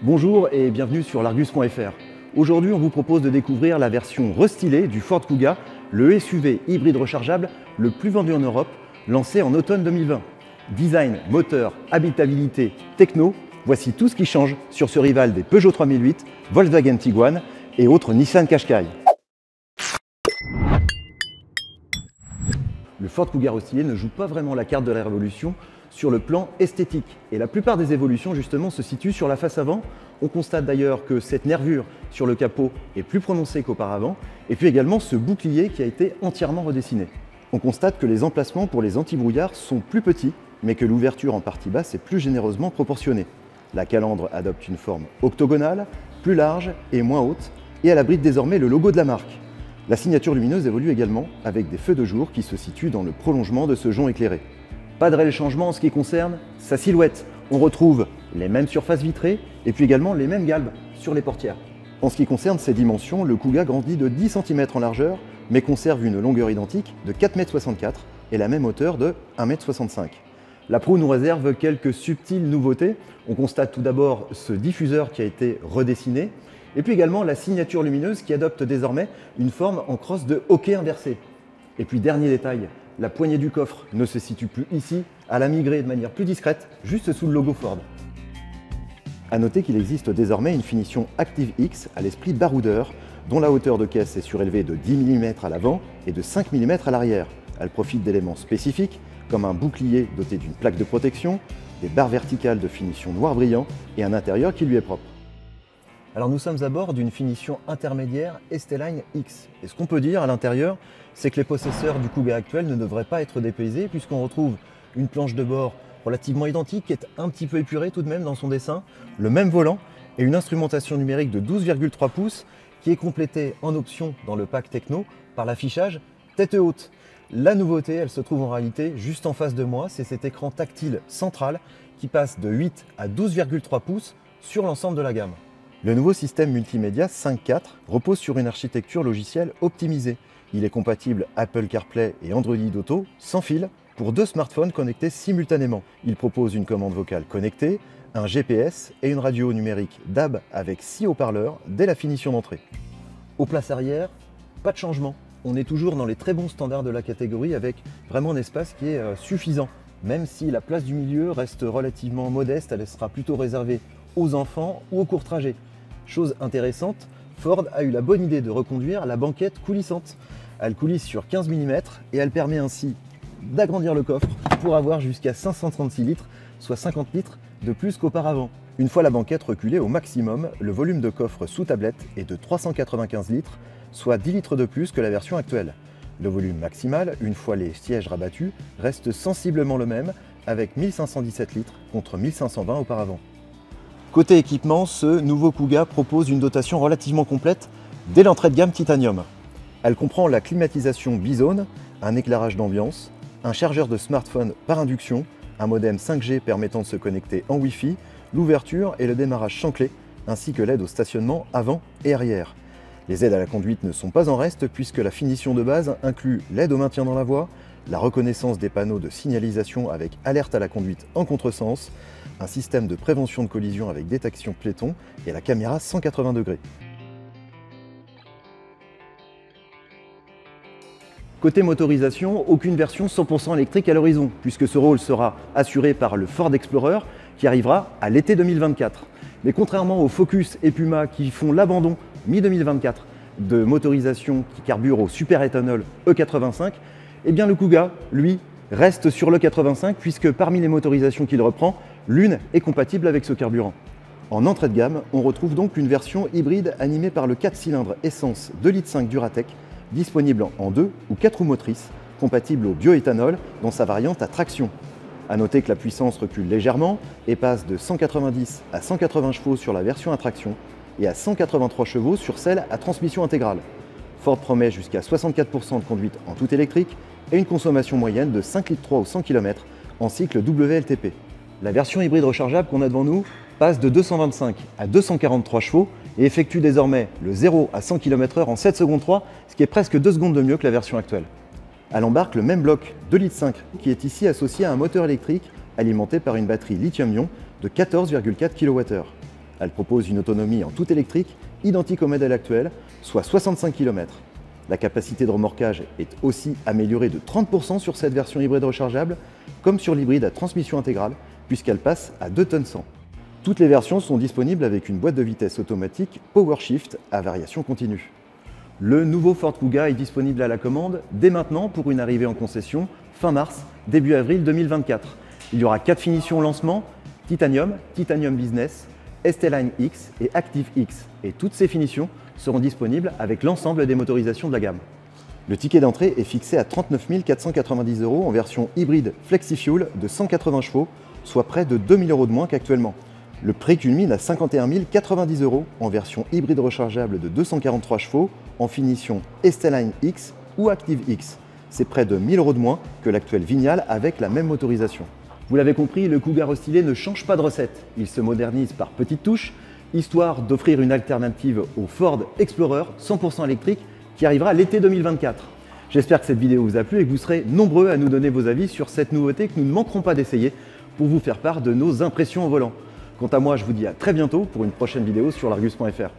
Bonjour et bienvenue sur l'Argus.fr. Aujourd'hui, on vous propose de découvrir la version restylée du Ford Kuga, le SUV hybride rechargeable le plus vendu en Europe, lancé en automne 2020. Design, moteur, habitabilité, techno, voici tout ce qui change sur ce rival des Peugeot 3008, Volkswagen Tiguan et autres Nissan Qashqai. Le Ford Kuga restylé ne joue pas vraiment la carte de la révolution sur le plan esthétique. Et la plupart des évolutions justement se situent sur la face avant. On constate d'ailleurs que cette nervure sur le capot est plus prononcée qu'auparavant. Et puis également ce bouclier qui a été entièrement redessiné. On constate que les emplacements pour les antibrouillards sont plus petits, mais que l'ouverture en partie basse est plus généreusement proportionnée. La calandre adopte une forme octogonale, plus large et moins haute, et elle abrite désormais le logo de la marque. La signature lumineuse évolue également avec des feux de jour qui se situent dans le prolongement de ce jonc éclairé. Pas de réel changement en ce qui concerne sa silhouette. On retrouve les mêmes surfaces vitrées et puis également les mêmes galbes sur les portières. En ce qui concerne ses dimensions, le Kuga grandit de 10 cm en largeur mais conserve une longueur identique de 4,64 m et la même hauteur de 1,65 m. La proue nous réserve quelques subtiles nouveautés. On constate tout d'abord ce diffuseur qui a été redessiné et puis également la signature lumineuse qui adopte désormais une forme en crosse de hockey inversé. Et puis dernier détail, la poignée du coffre ne se situe plus ici, elle a migré de manière plus discrète, juste sous le logo Ford. A noter qu'il existe désormais une finition ActiveX à l'esprit baroudeur, dont la hauteur de caisse est surélevée de 10 mm à l'avant et de 5 mm à l'arrière. Elle profite d'éléments spécifiques, comme un bouclier doté d'une plaque de protection, des barres verticales de finition noir brillant et un intérieur qui lui est propre. Alors nous sommes à bord d'une finition intermédiaire ST-Line X. Et ce qu'on peut dire à l'intérieur, c'est que les possesseurs du Kuga actuel ne devraient pas être dépaysés puisqu'on retrouve une planche de bord relativement identique qui est un petit peu épurée tout de même dans son dessin, le même volant et une instrumentation numérique de 12,3 pouces qui est complétée en option dans le pack techno par l'affichage tête haute. La nouveauté, elle se trouve en réalité juste en face de moi, c'est cet écran tactile central qui passe de 8 à 12,3 pouces sur l'ensemble de la gamme. Le nouveau système multimédia 5.4 repose sur une architecture logicielle optimisée. Il est compatible Apple CarPlay et Android Auto sans fil pour 2 smartphones connectés simultanément. Il propose une commande vocale connectée, un GPS et une radio numérique DAB avec 6 haut-parleurs dès la finition d'entrée. Aux places arrière, pas de changement. On est toujours dans les très bons standards de la catégorie avec vraiment un espace qui est suffisant. Même si la place du milieu reste relativement modeste, elle sera plutôt réservée aux enfants ou aux courts trajets. Chose intéressante, Ford a eu la bonne idée de reconduire la banquette coulissante. Elle coulisse sur 15 mm et elle permet ainsi d'agrandir le coffre pour avoir jusqu'à 536 litres, soit 50 litres de plus qu'auparavant. Une fois la banquette reculée au maximum, le volume de coffre sous tablette est de 395 litres, soit 10 litres de plus que la version actuelle. Le volume maximal, une fois les sièges rabattus, reste sensiblement le même avec 1517 litres contre 1520 auparavant. Côté équipement, ce nouveau Kuga propose une dotation relativement complète dès l'entrée de gamme Titanium. Elle comprend la climatisation bizone, un éclairage d'ambiance, un chargeur de smartphone par induction, un modem 5G permettant de se connecter en Wi-Fi, l'ouverture et le démarrage sans clé, ainsi que l'aide au stationnement avant et arrière. Les aides à la conduite ne sont pas en reste puisque la finition de base inclut l'aide au maintien dans la voie, la reconnaissance des panneaux de signalisation avec alerte à la conduite en contresens, un système de prévention de collision avec détection piéton et la caméra 180 degrés. Côté motorisation, aucune version 100% électrique à l'horizon, puisque ce rôle sera assuré par le Ford Explorer qui arrivera à l'été 2024. Mais contrairement au Focus et Puma qui font l'abandon mi-2024 de motorisation qui carbure au superéthanol E85, eh bien le Kuga, lui, reste sur l'E85 puisque parmi les motorisations qu'il reprend, l'une est compatible avec ce carburant. En entrée de gamme, on retrouve donc une version hybride animée par le 4 cylindres essence 2,5 litres Duratec, disponible en 2 ou 4 roues motrices, compatible au bioéthanol dans sa variante à traction. A noter que la puissance recule légèrement et passe de 190 à 180 chevaux sur la version à traction et à 183 chevaux sur celle à transmission intégrale. Ford promet jusqu'à 64% de conduite en tout électrique et une consommation moyenne de 5,3 litres au 100 km en cycle WLTP. La version hybride rechargeable qu'on a devant nous passe de 225 à 243 chevaux et effectue désormais le 0 à 100 km/h en 7 secondes 3, ce qui est presque 2 secondes de mieux que la version actuelle. Elle embarque le même bloc 2,5 litres qui est ici associé à un moteur électrique alimenté par une batterie lithium-ion de 14,4 kWh. Elle propose une autonomie en tout électrique identique au modèle actuel, soit 65 km. La capacité de remorquage est aussi améliorée de 30% sur cette version hybride rechargeable, comme sur l'hybride à transmission intégrale, puisqu'elle passe à 2,1 tonnes. Toutes les versions sont disponibles avec une boîte de vitesse automatique PowerShift à variation continue. Le nouveau Ford Kuga est disponible à la commande dès maintenant pour une arrivée en concession fin mars, début avril 2024. Il y aura 4 finitions au lancement, Titanium, Titanium Business, ST-Line X et Active X. Et toutes ces finitions seront disponibles avec l'ensemble des motorisations de la gamme. Le ticket d'entrée est fixé à 39 490 € en version hybride FlexiFuel de 180 chevaux, soit près de 2 000 € de moins qu'actuellement. Le prix culmine à 51 090 € en version hybride rechargeable de 243 chevaux en finition ST-Line X ou Active X. C'est près de 1 000 € de moins que l'actuel Vignale avec la même motorisation. Vous l'avez compris, le Kuga restylé ne change pas de recette. Il se modernise par petites touches, histoire d'offrir une alternative au Ford Explorer 100% électrique qui arrivera l'été 2024. J'espère que cette vidéo vous a plu et que vous serez nombreux à nous donner vos avis sur cette nouveauté que nous ne manquerons pas d'essayer pour vous faire part de nos impressions au volant. Quant à moi, je vous dis à très bientôt pour une prochaine vidéo sur l'Argus.fr.